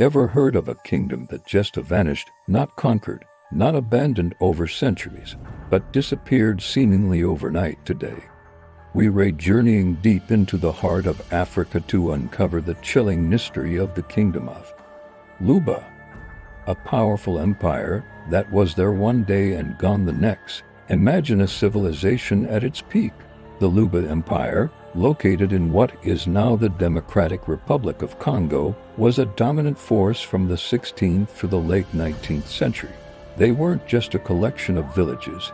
Ever heard of a kingdom that just vanished, not conquered, not abandoned over centuries, but disappeared seemingly overnight today? We're journeying deep into the heart of Africa to uncover the chilling mystery of the kingdom of Luma, a powerful empire that was there one day and gone the next. Imagine a civilization at its peak. The Luma Empire, located in what is now the Democratic Republic of Congo, was a dominant force from the 16th to the late 19th century. They weren't just a collection of villages.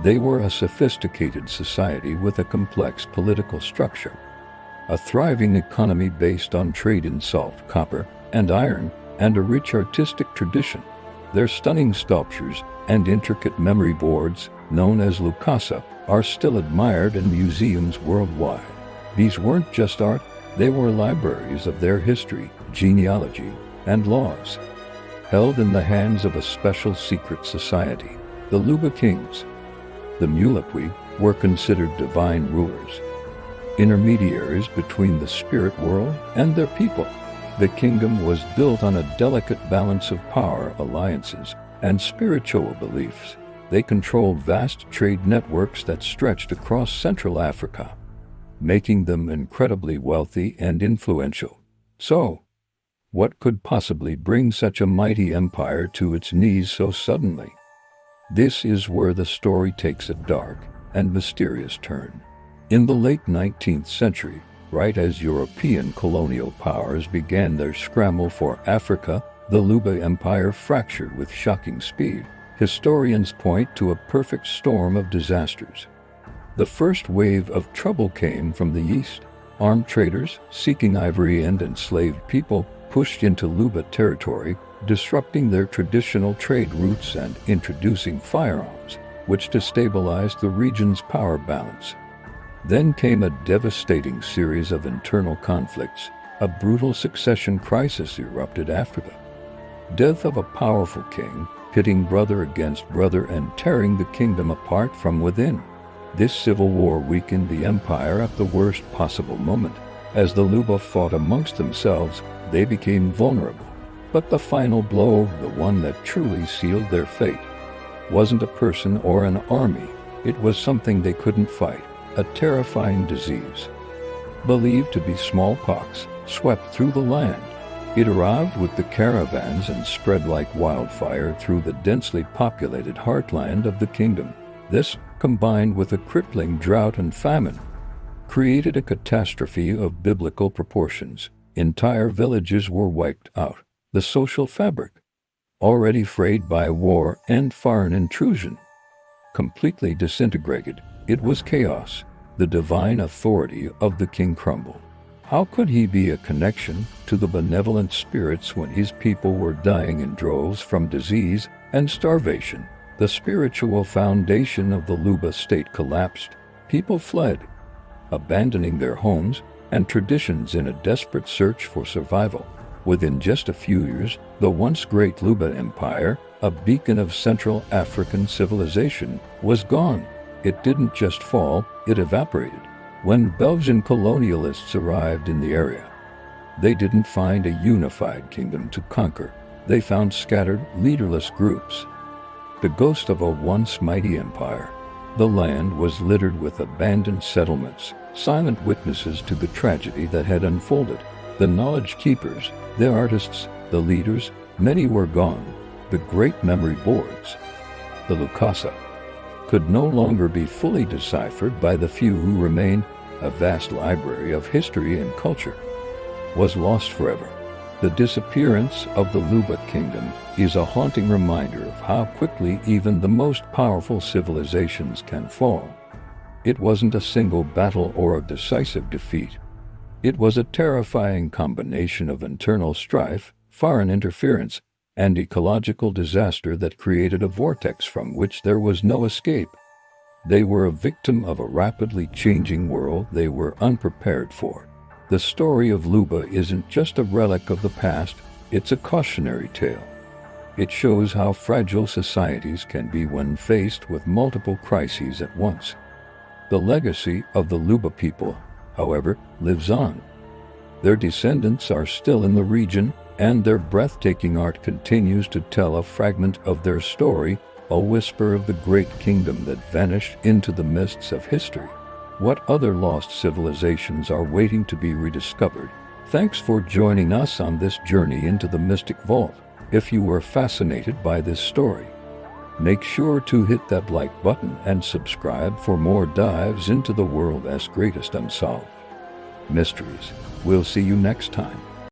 They were a sophisticated society with a complex political structure, a thriving economy based on trade in salt, copper, and iron, and a rich artistic tradition. Their stunning sculptures and intricate memory boards, known as Lukasa, are still admired in museums worldwide. These weren't just art, they were libraries of their history, genealogy, and laws, held in the hands of a special secret society, the Luma Kings. The Mulapwi were considered divine rulers, intermediaries between the spirit world and their people. The kingdom was built on a delicate balance of power, alliances, and spiritual beliefs. They controlled vast trade networks that stretched across Central Africa, making them incredibly wealthy and influential. So, what could possibly bring such a mighty empire to its knees so suddenly? This is where the story takes a dark and mysterious turn. In the late 19th century, right as European colonial powers began their scramble for Africa, the Luma Empire fractured with shocking speed. Historians point to a perfect storm of disasters. The first wave of trouble came from the east. Armed traders, seeking ivory and enslaved people, pushed into Luma territory, disrupting their traditional trade routes and introducing firearms, which destabilized the region's power balance. Then came a devastating series of internal conflicts. A brutal succession crisis erupted after the death of a powerful king, pitting brother against brother and tearing the kingdom apart from within. This civil war weakened the empire at the worst possible moment. As the Luma fought amongst themselves, they became vulnerable. But the final blow, the one that truly sealed their fate, wasn't a person or an army. It was something they couldn't fight, a terrifying disease, believed to be smallpox, swept through the land. It arrived with the caravans and spread like wildfire through the densely populated heartland of the kingdom. This, combined with a crippling drought and famine, created a catastrophe of biblical proportions. Entire villages were wiped out. The social fabric, already frayed by war and foreign intrusion, completely disintegrated. It was chaos. The divine authority of the king crumbled. How could he be a connection to the benevolent spirits when his people were dying in droves from disease and starvation? The spiritual foundation of the Luma state collapsed. People fled, abandoning their homes and traditions in a desperate search for survival. Within just a few years, the once great Luma Empire, a beacon of Central African civilization, was gone. It didn't just fall, it evaporated. When Belgian colonialists arrived in the area, they didn't find a unified kingdom to conquer. They found scattered, leaderless groups, the ghost of a once mighty empire. The land was littered with abandoned settlements, silent witnesses to the tragedy that had unfolded. The knowledge keepers, the artists, the leaders, many were gone. The great memory boards, the Lukasa, could no longer be fully deciphered by the few who remained. A vast library of history and culture was lost forever. The disappearance of the Luma kingdom is a haunting reminder of how quickly even the most powerful civilizations can fall. It wasn't a single battle or a decisive defeat. It was a terrifying combination of internal strife, foreign interference, and ecological disaster that created a vortex from which there was no escape. They were a victim of a rapidly changing world they were unprepared for. The story of Luma isn't just a relic of the past, it's a cautionary tale. It shows how fragile societies can be when faced with multiple crises at once. The legacy of the Luma people, however, lives on. Their descendants are still in the region, and their breathtaking art continues to tell a fragment of their story, a whisper of the great kingdom that vanished into the mists of history. What other lost civilizations are waiting to be rediscovered? Thanks for joining us on this journey into the Mystic Vault. If you were fascinated by this story, make sure to hit that like button and subscribe for more dives into the world's greatest unsolved mysteries. We'll see you next time.